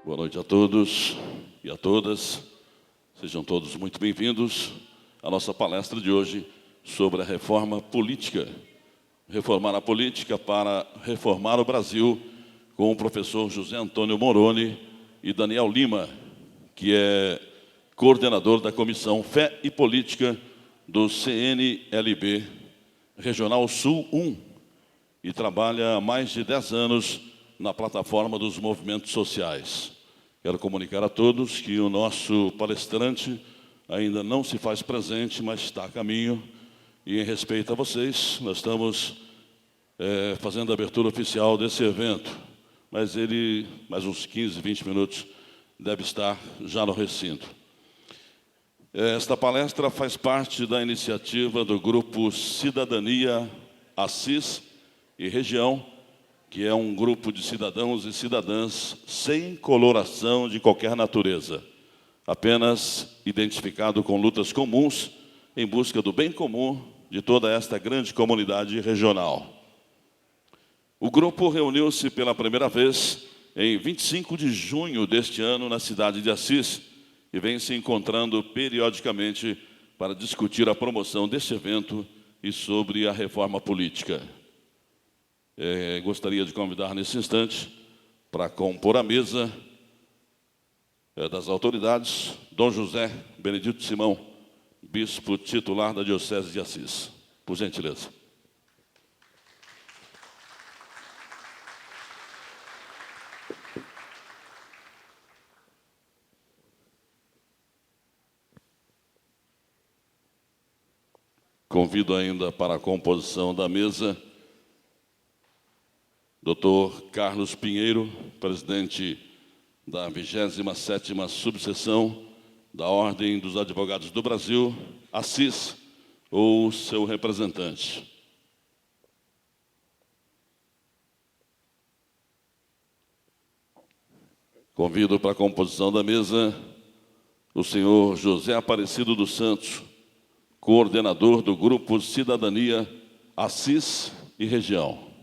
Boa noite a todos e a todas. Sejam todos muito bem-vindos à nossa palestra de hoje sobre a reforma política. Reformar a política para reformar o Brasil, com o professor José Antônio Moroni e Daniel Lima, que é coordenador da Comissão Fé e Política do CNLB Regional Sul 1 e trabalha há mais de 10 anos na plataforma dos movimentos sociais. Quero comunicar a todos que o nosso palestrante ainda não se faz presente, mas está a caminho. E em respeito a vocês, nós estamos fazendo a abertura oficial desse evento. Mas ele, mais uns 15, 20 minutos, deve estar já no recinto. Esta palestra faz parte da iniciativa do Grupo Cidadania Assis e Região, que é um grupo de cidadãos e cidadãs sem coloração de qualquer natureza, apenas identificado com lutas comuns em busca do bem comum de toda esta grande comunidade regional. O grupo reuniu-se pela primeira vez em 25 de junho deste ano na cidade de Assis e vem se encontrando periodicamente para discutir a promoção deste evento e sobre a reforma política. Gostaria de convidar nesse instante para compor a mesa das autoridades, Dom José Benedito Simão, bispo titular da Diocese de Assis. Por gentileza. Convido ainda para a composição da mesa Dr. Carlos Pinheiro, presidente da 27ª subseção da Ordem dos Advogados do Brasil, Assis, ou seu representante. Convido para a composição da mesa o senhor José Aparecido dos Santos, coordenador do Grupo Cidadania Assis e Região.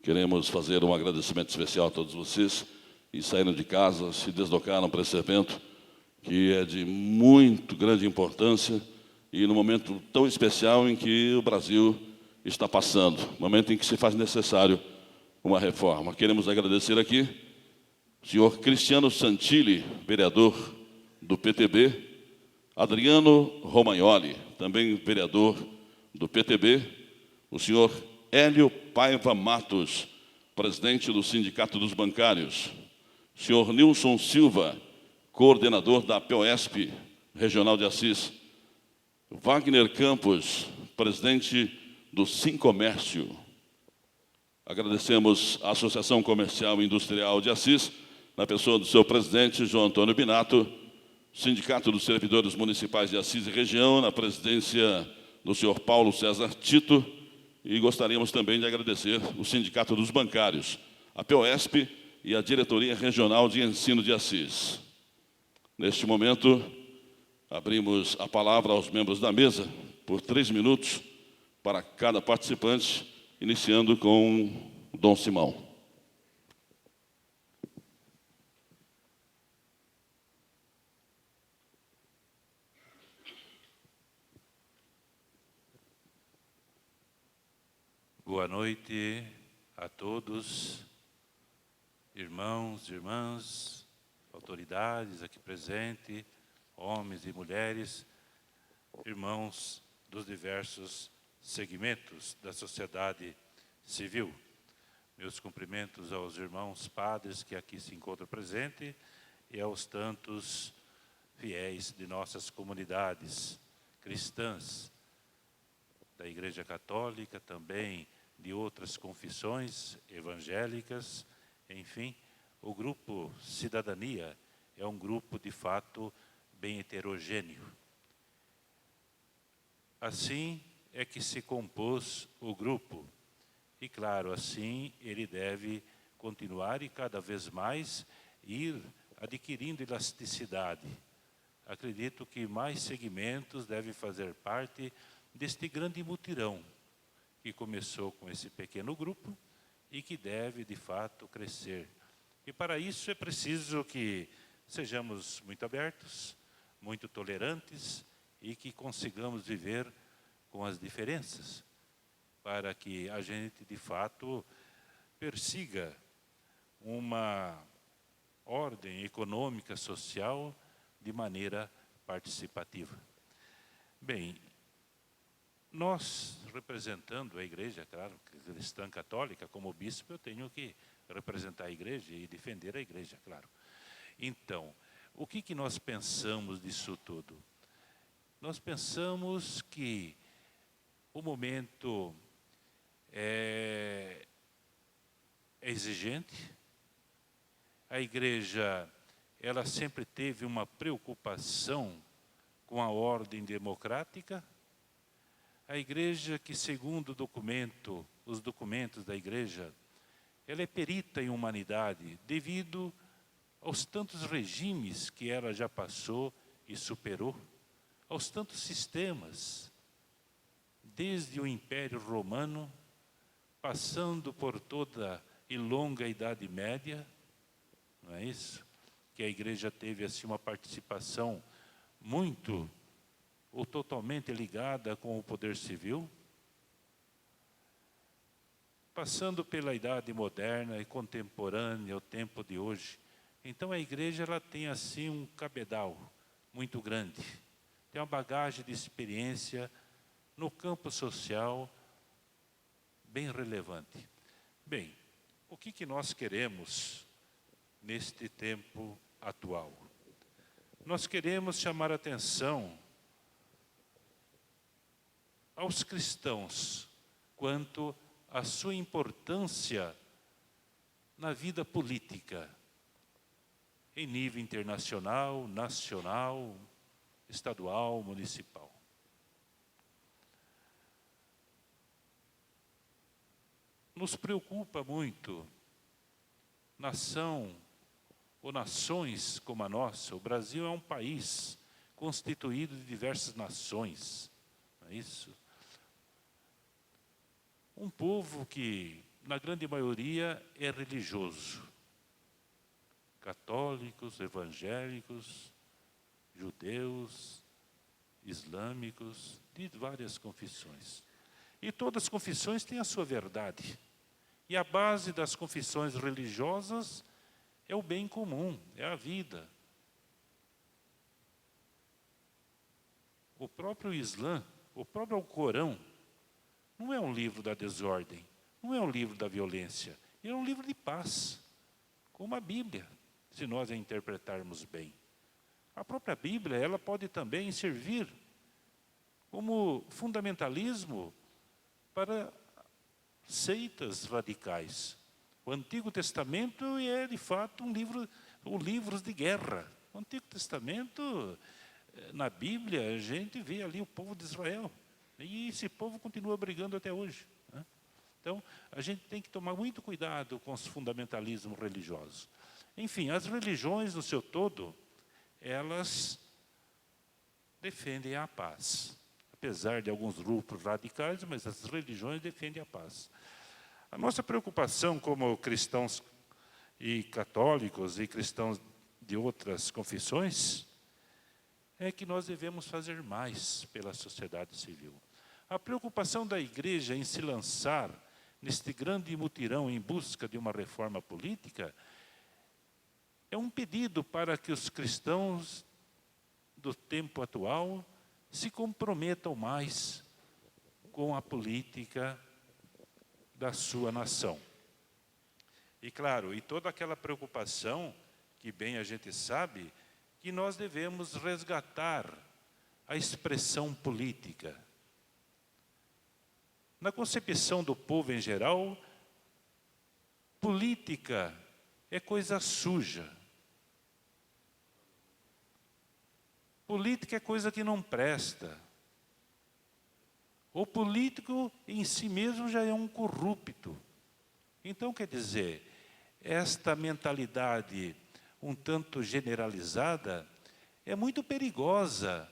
Queremos fazer um agradecimento especial a todos vocês que saíram de casa, se deslocaram para esse evento, que é de muito grande importância e no momento tão especial em que o Brasil está passando, momento em que se faz necessário uma reforma. Queremos agradecer aqui o senhor Cristiano Santilli, vereador do PTB, Adriano Romagnoli, também vereador do PTB, o senhor Hélio Paiva Matos, presidente do Sindicato dos Bancários, senhor Nilson Silva, coordenador da POSP Regional de Assis, Wagner Campos, presidente do Sincomércio. Agradecemos à Associação Comercial e Industrial de Assis, na pessoa do seu presidente, João Antônio Binato, Sindicato dos Servidores Municipais de Assis e Região, na presidência do senhor Paulo César Tito, e gostaríamos também de agradecer o Sindicato dos Bancários, a POSP e a Diretoria Regional de Ensino de Assis. Neste momento, abrimos a palavra aos membros da mesa por 3 minutos para cada participante, iniciando com Dom Simão. Boa noite a todos, irmãos, irmãs, autoridades aqui presentes, homens e mulheres, irmãos dos diversos segmentos da sociedade civil. Meus cumprimentos aos irmãos padres que aqui se encontram presentes e aos tantos fiéis de nossas comunidades cristãs, da Igreja Católica, também de outras confissões evangélicas, enfim, o grupo Cidadania é um grupo, de fato, bem heterogêneo. Assim é que se compôs o grupo. E, claro, assim ele deve continuar e cada vez mais ir adquirindo elasticidade. Acredito que mais segmentos devem fazer parte deste grande mutirão, que começou com esse pequeno grupo e que deve, de fato, crescer. E para isso é preciso que sejamos muito abertos, muito tolerantes e que consigamos viver com as diferenças, para que a gente, de fato, persiga uma ordem econômica, social, de maneira participativa. Bem, nós, representando a igreja, claro, cristã católica, como bispo, eu tenho que representar a igreja e defender a igreja, claro. Então, o que nós pensamos disso tudo? Nós pensamos que o momento é exigente. A igreja, ela sempre teve uma preocupação com a ordem democrática. A igreja que, segundo os documentos da igreja, ela é perita em humanidade devido aos tantos regimes que ela já passou e superou, aos tantos sistemas, desde o Império Romano, passando por toda e longa Idade Média, não é isso? Que a igreja teve assim uma participação muito ou totalmente ligada com o poder civil, passando pela idade moderna e contemporânea, o tempo de hoje. Então a igreja ela tem assim um cabedal muito grande, tem uma bagagem de experiência no campo social bem relevante. Bem, o que nós queremos neste tempo atual? Nós queremos chamar a atenção aos cristãos quanto à sua importância na vida política, em nível internacional, nacional, estadual, municipal. Nos preocupa muito nação ou nações como a nossa. O Brasil é um país constituído de diversas nações, não é isso? Um povo que, na grande maioria, é religioso. Católicos, evangélicos, judeus, islâmicos, de várias confissões. E todas as confissões têm a sua verdade. E a base das confissões religiosas é o bem comum, é a vida. O próprio Islã, o próprio Alcorão, não é um livro da desordem, não é um livro da violência, é um livro de paz, como a Bíblia, se nós a interpretarmos bem. A própria Bíblia, ela pode também servir como fundamentalismo para seitas radicais. O Antigo Testamento é, de fato, livros de guerra. O Antigo Testamento, na Bíblia, a gente vê ali o povo de Israel. E esse povo continua brigando até hoje, né? Então, a gente tem que tomar muito cuidado com os fundamentalismos religiosos. Enfim, as religiões, no seu todo, elas defendem a paz. Apesar de alguns grupos radicais, mas as religiões defendem a paz. A nossa preocupação como cristãos e católicos e cristãos de outras confissões é que nós devemos fazer mais pela sociedade civil. A preocupação da igreja em se lançar neste grande mutirão em busca de uma reforma política é um pedido para que os cristãos do tempo atual se comprometam mais com a política da sua nação. E claro, e toda aquela preocupação que bem a gente sabe que nós devemos resgatar a expressão política. Na concepção do povo em geral, política é coisa suja. Política é coisa que não presta. O político em si mesmo já é um corrupto. Então, quer dizer, esta mentalidade um tanto generalizada, é muito perigosa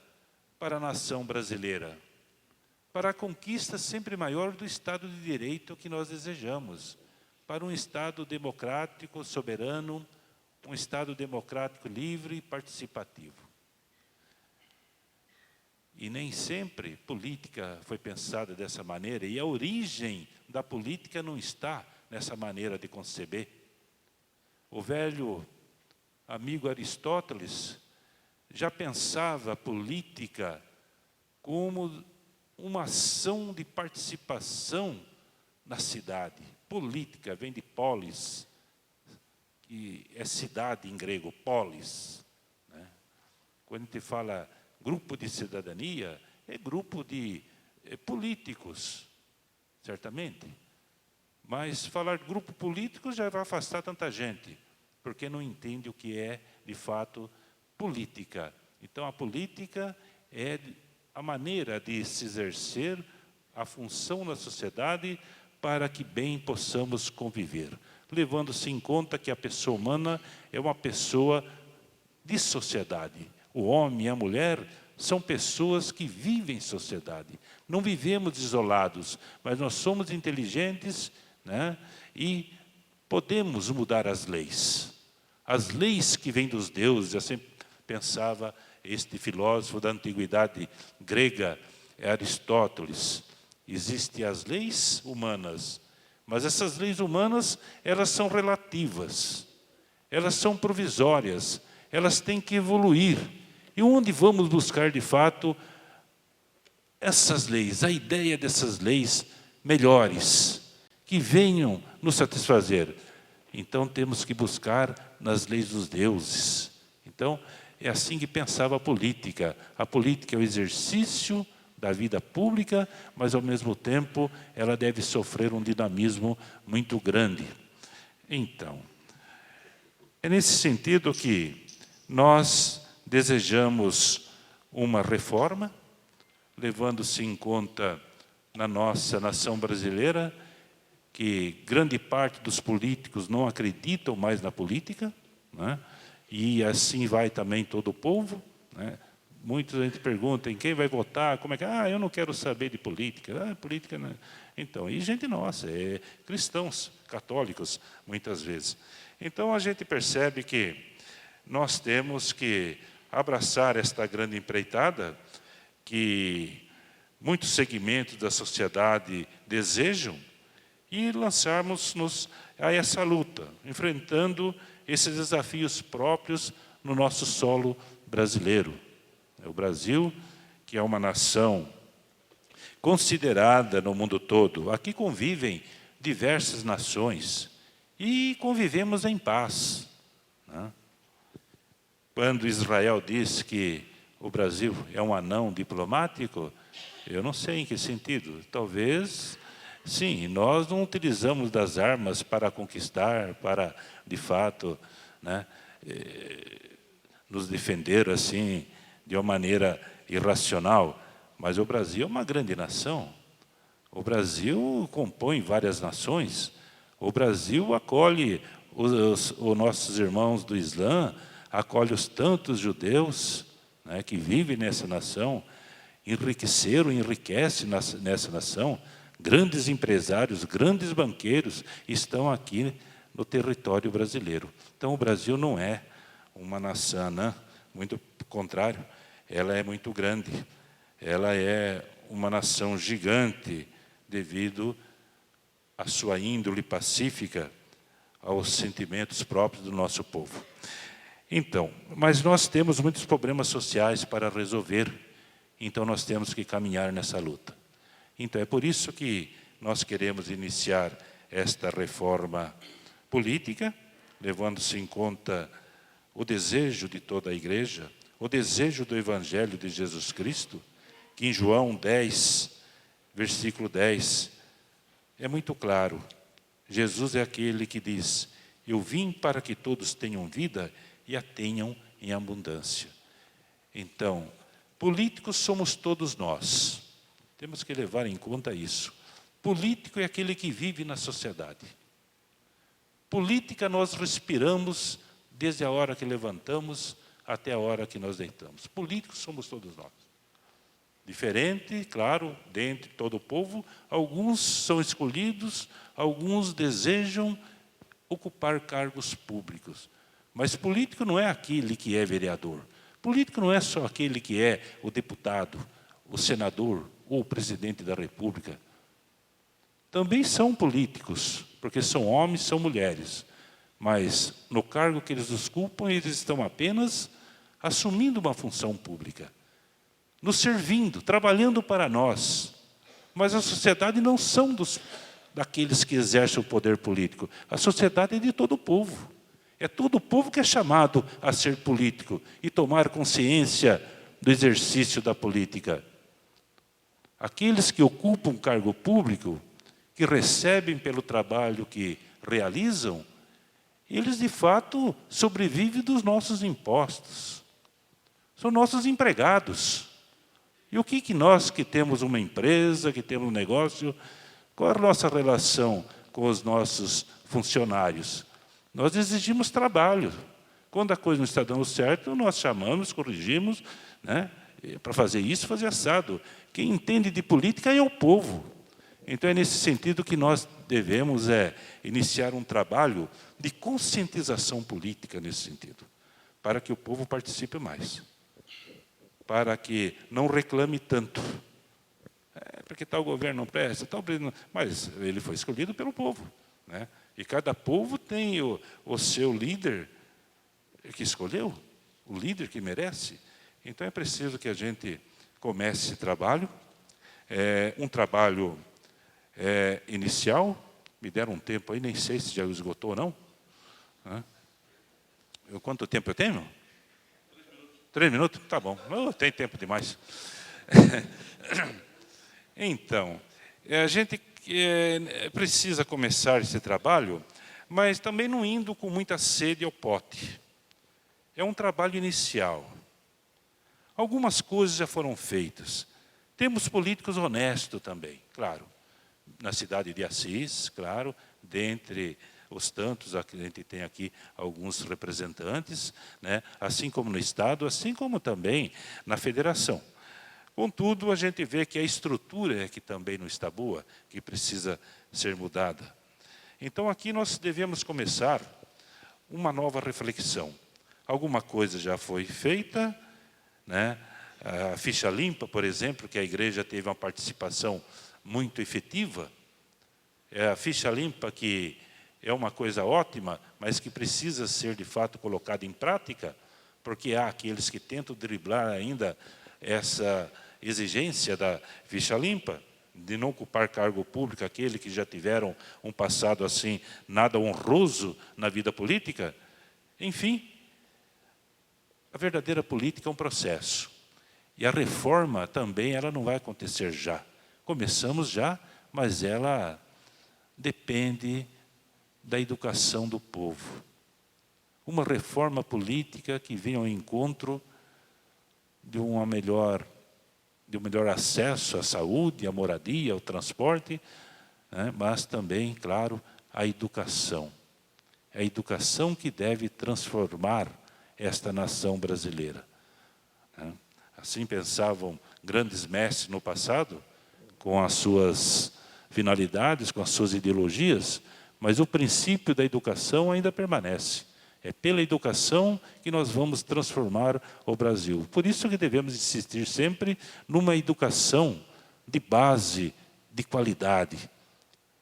para a nação brasileira, para a conquista sempre maior do Estado de Direito que nós desejamos, para um Estado democrático, soberano, um Estado democrático livre e participativo. E nem sempre política foi pensada dessa maneira, e a origem da política não está nessa maneira de conceber. O velho amigo Aristóteles já pensava a política como uma ação de participação na cidade. Política vem de polis, que é cidade em grego, polis, né? Quando a gente fala grupo de cidadania, é grupo de políticos, certamente. Mas falar grupo político já vai afastar tanta gente, porque não entende o que é, de fato, política. Então, a política é a maneira de se exercer a função na sociedade para que bem possamos conviver, levando-se em conta que a pessoa humana é uma pessoa de sociedade. O homem e a mulher são pessoas que vivem em sociedade. Não vivemos isolados, mas nós somos inteligentes, né? E podemos mudar as leis. As leis que vêm dos deuses, eu sempre pensava, este filósofo da antiguidade grega, é Aristóteles. Existem as leis humanas, mas essas leis humanas, elas são relativas, elas são provisórias, elas têm que evoluir. E onde vamos buscar, de fato, essas leis, a ideia dessas leis melhores, que venham nos satisfazer? Então, temos que buscar nas leis dos deuses. Então, é assim que pensava a política. A política é o exercício da vida pública, mas, ao mesmo tempo, ela deve sofrer um dinamismo muito grande. Então, é nesse sentido que nós desejamos uma reforma, levando-se em conta na nossa nação brasileira, que grande parte dos políticos não acreditam mais na política, né? E assim vai também todo o povo, né? Muita gente pergunta em quem vai votar, como é que... eu não quero saber de política. Política não... Então, e gente nossa, cristãos, católicos, muitas vezes. Então, a gente percebe que nós temos que abraçar esta grande empreitada que muitos segmentos da sociedade desejam e lançarmos-nos a essa luta, enfrentando esses desafios próprios no nosso solo brasileiro. O Brasil, que é uma nação considerada no mundo todo, aqui convivem diversas nações e convivemos em paz, né? Quando Israel diz que o Brasil é um anão diplomático, eu não sei em que sentido. Talvez, sim, nós não utilizamos das armas para conquistar, para, de fato, né, nos defender assim, de uma maneira irracional. Mas o Brasil é uma grande nação. O Brasil compõe várias nações. O Brasil acolhe os nossos irmãos do Islã, acolhe os tantos judeus, né, que vivem nessa nação, enriquece nessa nação. Grandes empresários, grandes banqueiros estão aqui no território brasileiro. Então, o Brasil não é uma nação, né? Muito pelo contrário, ela é muito grande. Ela é uma nação gigante devido à sua índole pacífica, aos sentimentos próprios do nosso povo. Então, mas nós temos muitos problemas sociais para resolver, então nós temos que caminhar nessa luta. Então, é por isso que nós queremos iniciar esta reforma política, levando-se em conta o desejo de toda a igreja, o desejo do Evangelho de Jesus Cristo, que em João 10, versículo 10, é muito claro. Jesus é aquele que diz: eu vim para que todos tenham vida e a tenham em abundância. Então, políticos somos todos nós. Temos que levar em conta isso. Político é aquele que vive na sociedade. Política nós respiramos desde a hora que levantamos até a hora que nós deitamos. Políticos somos todos nós. Diferente, claro, dentre todo o povo, alguns são escolhidos, alguns desejam ocupar cargos públicos. Mas político não é aquele que é vereador. Político não é só aquele que é o deputado, o senador ou o presidente da República. Também são políticos, porque são homens, são mulheres. Mas no cargo que eles ocupam, eles estão apenas assumindo uma função pública, nos servindo, trabalhando para nós. Mas a sociedade não são daqueles que exercem o poder político. A sociedade é de todo o povo. É todo o povo que é chamado a ser político e tomar consciência do exercício da política. Aqueles que ocupam um cargo público, que recebem pelo trabalho que realizam, eles de fato sobrevivem dos nossos impostos. São nossos empregados. E o que nós que temos uma empresa, que temos um negócio, qual é a nossa relação com os nossos funcionários? Nós exigimos trabalho. Quando a coisa não está dando certo, nós chamamos, corrigimos, né? Para fazer isso, fazer assado. Quem entende de política é o povo. Então, é nesse sentido que nós devemos iniciar um trabalho de conscientização política nesse sentido, para que o povo participe mais, para que não reclame tanto. Porque tal governo não presta, tal, mas ele foi escolhido pelo povo, né? E cada povo tem o seu líder que escolheu, o líder que merece. Então, é preciso que a gente comece esse trabalho, um trabalho inicial. Me deram um tempo aí, nem sei se já esgotou ou não. Quanto tempo eu tenho? 3 minutos? Tá bom, tem tempo demais. Então, a gente precisa começar esse trabalho, mas também não indo com muita sede ao pote. É um trabalho inicial. Algumas coisas já foram feitas. Temos políticos honestos também, claro. Na cidade de Assis, claro, dentre os tantos, a gente tem aqui alguns representantes, né? Assim como no Estado, assim como também na Federação. Contudo, a gente vê que a estrutura é que também não está boa, que precisa ser mudada. Então, aqui nós devemos começar uma nova reflexão. Alguma coisa já foi feita, né? A ficha limpa, por exemplo, que a igreja teve uma participação muito efetiva. É a ficha limpa que é uma coisa ótima, mas que precisa ser, de fato, colocada em prática, porque há aqueles que tentam driblar ainda essa exigência da ficha limpa, de não ocupar cargo público, aquele que já tiveram um passado assim, nada honroso na vida política. Enfim, a verdadeira política é um processo. E a reforma também, ela não vai acontecer já. Começamos já, mas ela depende da educação do povo. Uma reforma política que venha ao encontro de um melhor acesso à saúde, à moradia, ao transporte, né? Mas também, claro, a educação. É a educação que deve transformar esta nação brasileira. Assim pensavam grandes mestres no passado, com as suas finalidades, com as suas ideologias, mas o princípio da educação ainda permanece. É pela educação que nós vamos transformar o Brasil. Por isso que devemos insistir sempre numa educação de base, de qualidade.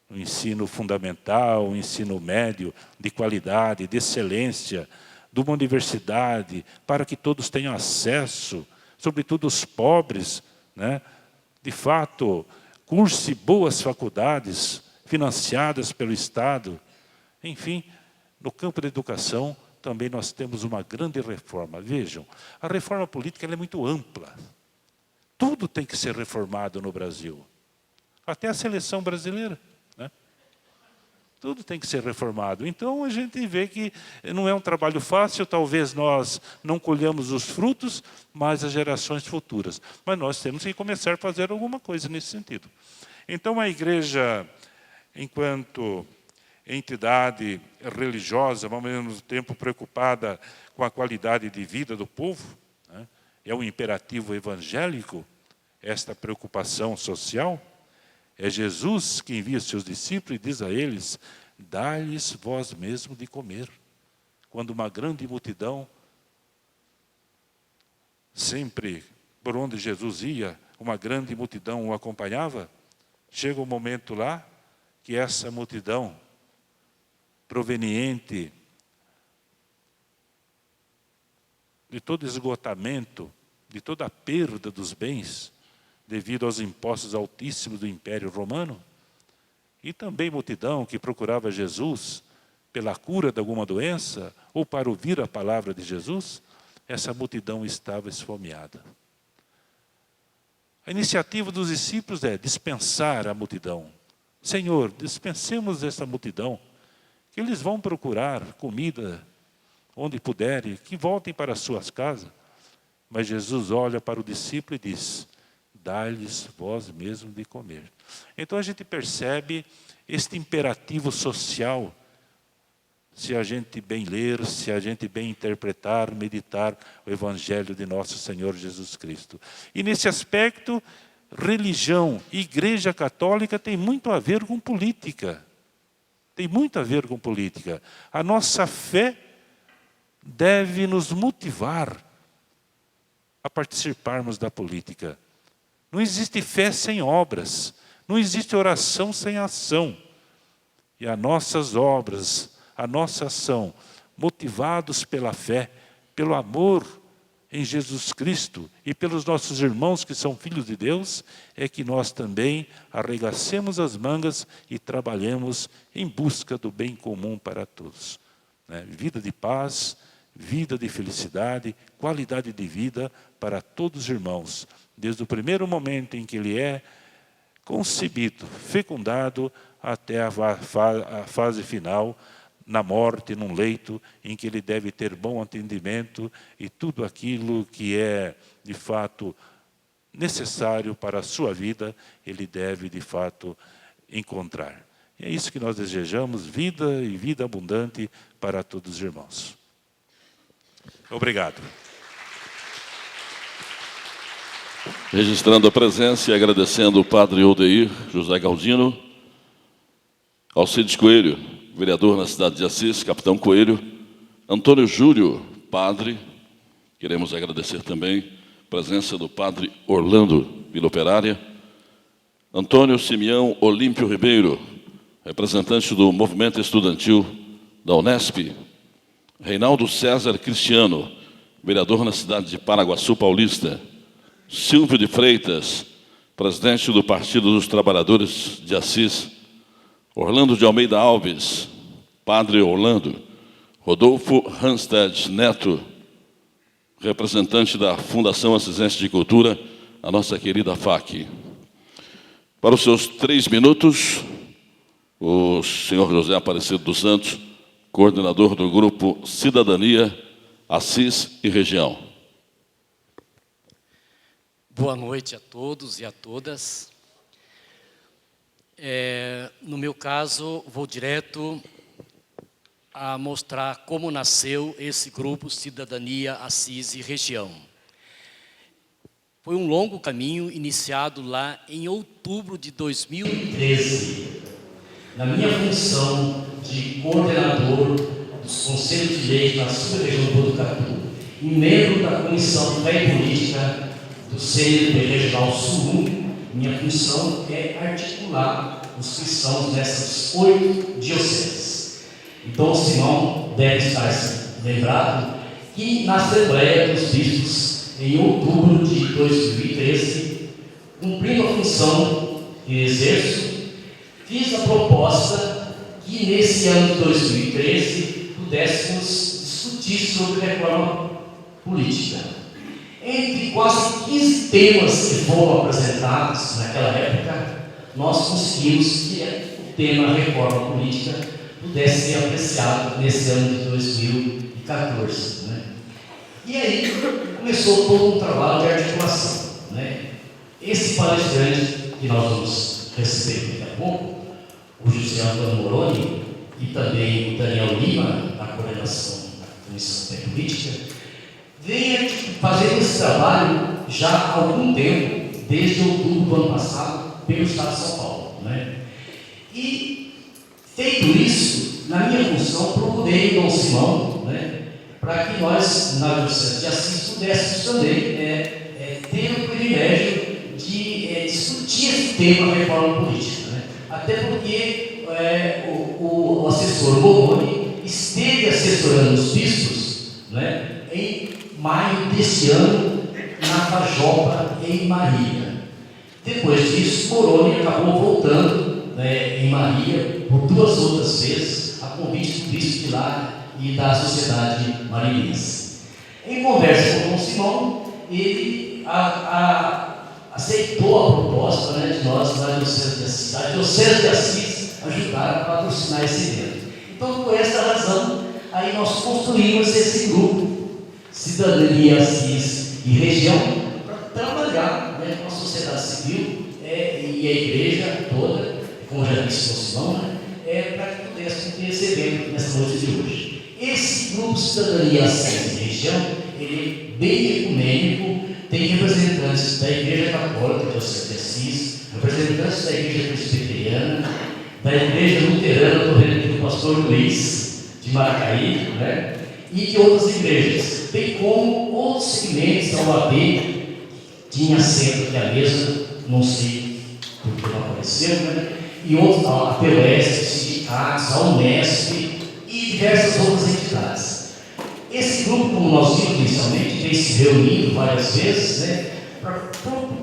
O ensino fundamental, o ensino médio, de qualidade, de excelência, de uma universidade, para que todos tenham acesso, sobretudo os pobres, né? De fato, curse boas faculdades financiadas pelo Estado. Enfim, no campo da educação também nós temos uma grande reforma. Vejam, a reforma política ela é muito ampla. Tudo tem que ser reformado no Brasil. Até a seleção brasileira, né? Tudo tem que ser reformado. Então, a gente vê que não é um trabalho fácil, talvez nós não colhamos os frutos, mas as gerações futuras. Mas nós temos que começar a fazer alguma coisa nesse sentido. Então, a igreja, enquanto entidade religiosa, mas ao mesmo tempo preocupada com a qualidade de vida do povo, né? É um imperativo evangélico, esta preocupação social. É Jesus que envia seus discípulos e diz a eles: dai-lhes vós mesmo de comer. Quando uma grande multidão, sempre por onde Jesus ia, uma grande multidão o acompanhava, chega um momento lá que essa multidão, proveniente de todo esgotamento, de toda a perda dos bens, devido aos impostos altíssimos do Império Romano, e também multidão que procurava Jesus pela cura de alguma doença, ou para ouvir a palavra de Jesus, essa multidão estava esfomeada. A iniciativa dos discípulos é dispensar a multidão. Senhor, dispensemos essa multidão, que eles vão procurar comida onde puderem, que voltem para as suas casas. Mas Jesus olha para o discípulo e diz: dai-lhes vós mesmo de comer. Então a gente percebe este imperativo social, se a gente bem ler, se a gente bem interpretar, meditar o Evangelho de nosso Senhor Jesus Cristo. E nesse aspecto, religião, Igreja Católica tem muito a ver com política. Tem muito a ver com política. A nossa fé deve nos motivar a participarmos da política. Não existe fé sem obras, não existe oração sem ação. E as nossas obras, a nossa ação, motivados pela fé, pelo amor em Jesus Cristo e pelos nossos irmãos que são filhos de Deus, é que nós também arregacemos as mangas e trabalhemos em busca do bem comum para todos. Vida de paz, vida de felicidade, qualidade de vida para todos os irmãos, desde o primeiro momento em que ele é concebido, fecundado, até a fase final, na morte, num leito, em que ele deve ter bom atendimento e tudo aquilo que é, de fato, necessário para a sua vida, ele deve, de fato, encontrar. E é isso que nós desejamos, vida e vida abundante para todos os irmãos. Obrigado. Registrando a presença e agradecendo o padre Odeir José Galdino, Alcides Coelho, vereador na cidade de Assis, capitão Coelho, Antônio Júlio, padre. Queremos agradecer também a presença do padre Orlando, Vila Operária, Antônio Simeão Olímpio Ribeiro, representante do movimento estudantil da Unesp, Reinaldo César Cristiano, vereador na cidade de Paraguaçu Paulista, Silvio de Freitas, presidente do Partido dos Trabalhadores de Assis, Orlando de Almeida Alves, padre Orlando, Rodolfo Hanstedt Neto, representante da Fundação Assisense de Cultura, a nossa querida FAC. Para os seus 3 minutos, o senhor José Aparecido dos Santos, coordenador do grupo Cidadania, Assis e Região. Boa noite a todos e a todas. No meu caso, vou direto a mostrar como nasceu esse grupo Cidadania, Assis e Região. Foi um longo caminho iniciado lá em outubro de 2013. Na minha função de coordenador dos Conselhos de Leis na Sub-Região do Botucatu e membro da Comissão Fé e Política do CNB Regional Sul 1, minha função é articular os cristãos dessas 8 dioceses. Então, o Simão deve estar lembrado que na Assembleia dos Bispos, em outubro de 2013, cumprindo a função que exerço, fiz a proposta que nesse ano de 2013 pudéssemos discutir sobre reforma política. Entre quase 15 temas que foram apresentados naquela época, nós conseguimos que o tema reforma política pudesse ser apreciado nesse ano de 2014. E aí começou todo um trabalho de articulação. Esse palestrante que nós vamos receber daqui a pouco, o José Antônio Moroni, e também o Daniel Lima, da coordenação da Comissão de Política, vem fazendo esse trabalho já há algum tempo, desde outubro do ano passado, pelo Estado de São Paulo, né? E, feito isso, na minha função, procurei o Dom Simão, né, para que nós, na Diocese de Assis, pudéssemos também ter o privilégio de discutir esse tema reforma política, né? Até porque o assessor Moroni esteve assessorando os bispos, né, em maio deste ano, na Fajopa, em Marília. Depois disso, Moroni acabou voltando, né, em Marília por 2 outras vezes, a convite do bispo de lá e da sociedade marinense. Em conversa com o Dom Simão, ele aceitou a proposta, né, de nós, da Diocese de Assis, ajudar a patrocinar esse evento. Então, por essa razão, aí nós construímos esse grupo, Cidadania Assis e Região, para trabalhar, né, com a sociedade civil e a igreja toda, como já disse o Simão, né, para que pudéssemos ter esse evento nessa noite de hoje. Esse grupo Cidadania Assis e Região, ele é bem ecumênico, tem representantes da Igreja Católica, Diocese de Assis, representantes da Igreja Presbiteriana, da Igreja Luterana, do pastor Luiz, de Maracaí, né, e de outras igrejas, bem como outros segmentos da OAB, tinha assento aqui à mesa, não sei porque não apareceu, né, e outros, a POS, sindicatos, a Unesp e diversas outras entidades. Esse grupo, como nós vimos inicialmente, tem se reunido várias vezes, né, para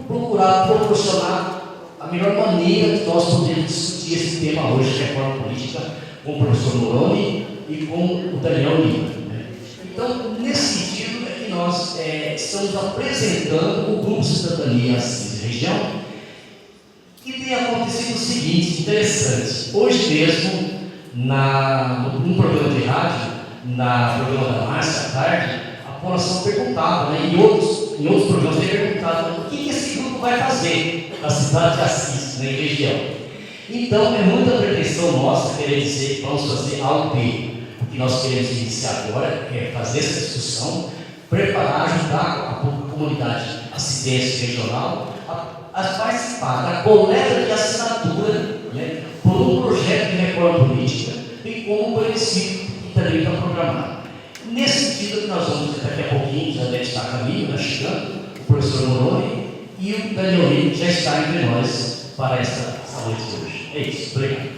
procurar proporcionar a melhor maneira de nós podermos discutir esse tema hoje, que é a reforma política, com o professor Moroni e com o Daniel Lima, né. Então, nesse sentido, é que nós estamos apresentando o Grupo Cidadania Assis e Região, e tem acontecido o seguinte, interessante. Hoje mesmo, num programa de rádio, no programa da Márcia, à tarde, a população perguntava, né, em outros programas tem perguntado o que esse grupo vai fazer na cidade de Assis, na região. Então, é muita pretensão nossa querer dizer que vamos fazer algo bem. O que nós queremos iniciar agora é fazer essa discussão, preparar, ajudar a comunidade assistense regional a participar da coleta de assinatura, né, por um projeto de reforma política, bem como um plebiscito que também está programado. Nesse sentido, que nós vamos ter daqui a pouquinho, já deve estar a caminho, chegando, o professor Moroni e o Daniel Lima já está entre nós para essa noite de hoje. É isso, obrigado.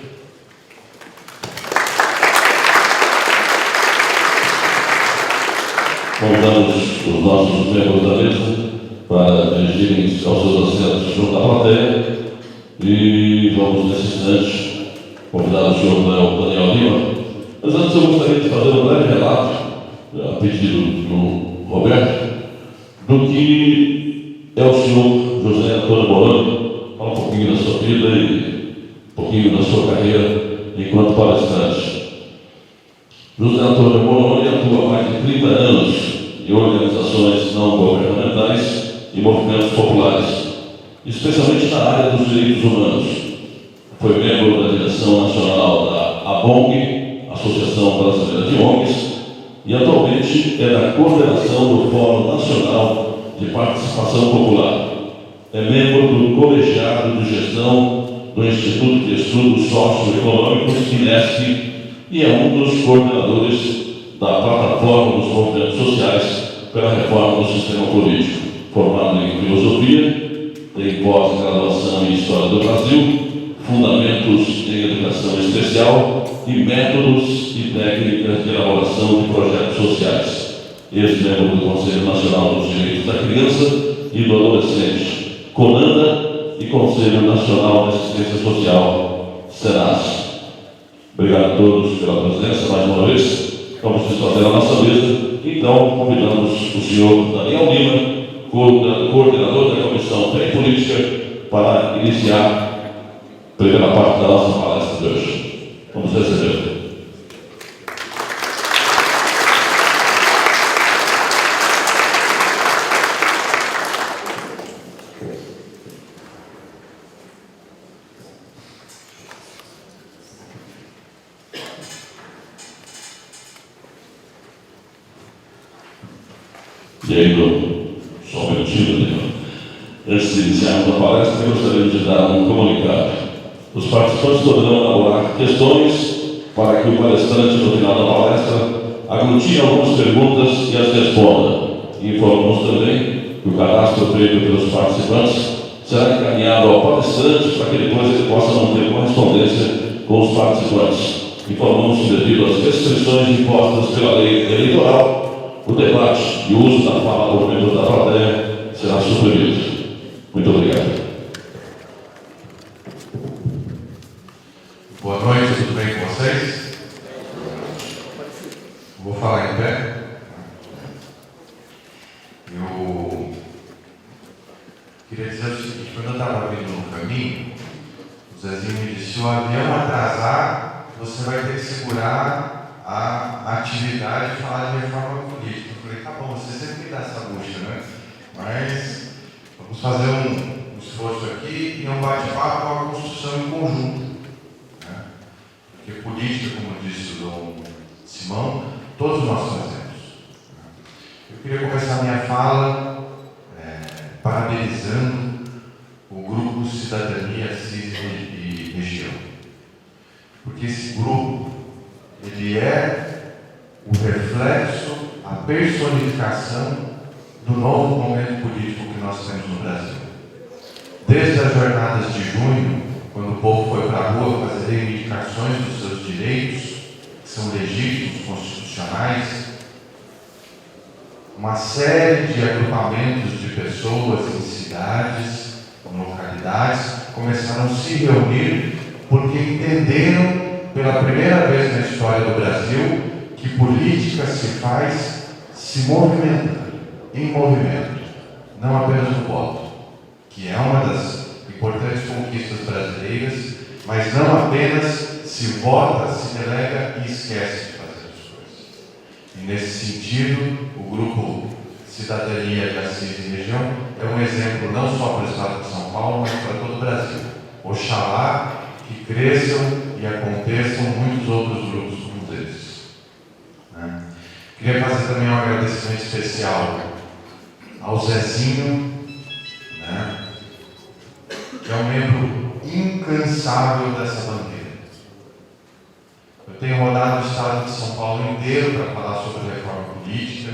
Convidamos os nossos membros da mesa para dirigirem-se aos seus assentos junto à plateia e vamos, nesse instante, convidar o senhor Daniel Lima. Mas antes eu gostaria de fazer um breve relato, a pedido do Roberto, do que é o senhor José Antônio Moroni. Fala um pouquinho da sua vida e um pouquinho da sua carreira enquanto palestrante. José Antônio Moroni atua há mais de 30 anos em organizações não governamentais e movimentos populares, especialmente na área dos direitos humanos. Foi membro da direção nacional da ABONG, Associação Brasileira de ONGs, e atualmente é da coordenação do Fórum Nacional de Participação Popular. É membro do Colegiado de Gestão do Instituto de Estudos Socioeconômicos, INESC, e é um dos coordenadores da Plataforma dos Movimentos Sociais pela Reforma do Sistema Político. Formado em Filosofia, tem pós-graduação em História do Brasil, Fundamentos em Educação Especial e Métodos e Técnicas de Elaboração de Projetos Sociais. Ex-membro do Conselho Nacional dos Direitos da Criança e do Adolescente, CONANDA, e Conselho Nacional de Assistência Social, SENAS. Obrigado a todos pela presença mais uma vez. Vamos desfazer a nossa mesa. Então, convidamos o senhor Daniel Lima, coordenador da Comissão Fé e Política, para iniciar a primeira parte da nossa palestra de hoje. Vamos receber. E aí, só um minutinho, Daniel. Antes de iniciarmos a palestra, eu gostaria de dar um comunicado. Os participantes poderão elaborar questões para que o palestrante, no final da palestra, aglutine algumas perguntas e as responda. Informamos também que o cadastro feito pelos participantes será encaminhado ao palestrante para que depois ele possa manter correspondência com os participantes. Informamos que, devido às restrições impostas pela lei eleitoral, o debate e o uso da fala por membros da plateia será suprimido. Muito obrigado. Boa noite, tudo bem com vocês? Vou falar em pé. Eu queria dizer o seguinte: quando eu estava vindo no caminho, o Zezinho me disse: se o avião atrasar, você vai ter que segurar a atividade e falar de reforma política. Eu falei: tá bom, você sempre me dá essa bucha, né? Mas vamos fazer um esforço aqui e um bate-papo com a construção em conjunto. Né? Porque política, como disse o Dom Simão, todos nós fazemos. Eu queria começar a minha fala parabenizando o Grupo Cidadania, Assis e Região. Porque esse grupo, ele é o reflexo, a personificação do novo momento político que nós temos no Brasil. Desde as jornadas de junho, quando o povo foi para a rua fazer reivindicações dos seus direitos, que são legítimos, constitucionais, uma série de agrupamentos de pessoas em cidades, em localidades, começaram a se reunir porque entenderam pela primeira vez na história do Brasil que política se faz se movimentando, em movimento, não apenas no voto, que é uma das importantes conquistas brasileiras, mas não apenas se vota, se delega e esquece de fazer as coisas. E nesse sentido, o Grupo Cidadania de Assis e Região é um exemplo não só para o Estado de São Paulo, mas para todo o Brasil. Oxalá que cresçam e aconteçam muitos outros grupos como esses. Né? Queria fazer também um agradecimento especial ao Zezinho, né, que é um membro incansável dessa bandeira. Eu tenho rodado o Estado de São Paulo inteiro para falar sobre reforma política,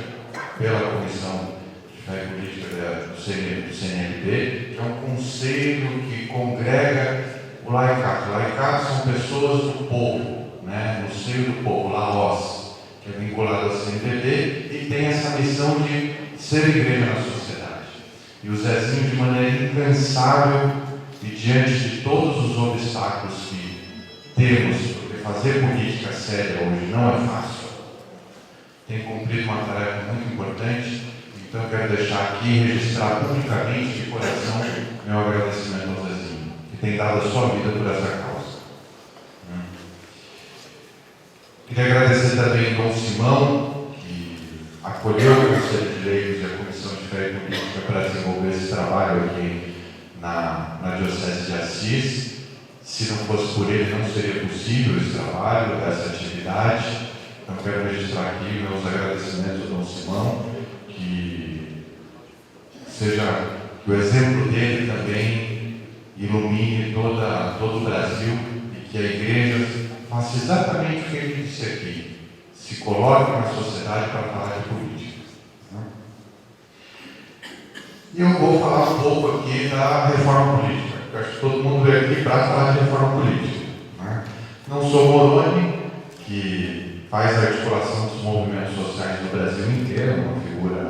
pela Comissão de Fé e Política do CNLB, que é um conselho que congrega o laicato. Laicato são pessoas do povo, né, no seio do povo, laos, que é vinculado ao CNBB e tem essa missão de ser igreja na sociedade. E o Zezinho, de maneira incansável e diante de todos os obstáculos que temos, porque fazer política séria hoje não é fácil, tem cumprido uma tarefa muito importante. Então quero deixar aqui registrado publicamente de coração meu agradecimento ao Zezinho, que tem dado a sua vida por essa causa. Queria agradecer também ao Dom Simão, que acolheu o Conselho de Leigos e a Comissão de Fé e Política para desenvolver esse trabalho aqui na Diocese de Assis. Se não fosse por ele, não seria possível esse trabalho, essa atividade. Então quero registrar aqui meus agradecimentos ao Dom Simão, que o exemplo dele também ilumine todo o Brasil e que a Igreja faça exatamente o que ele disse aqui, se coloque na sociedade para falar de política. E eu vou falar um pouco aqui da reforma política, porque acho que todo mundo veio aqui para falar de reforma política. Não sou Moroni, que faz a articulação dos movimentos sociais no Brasil inteiro, uma figura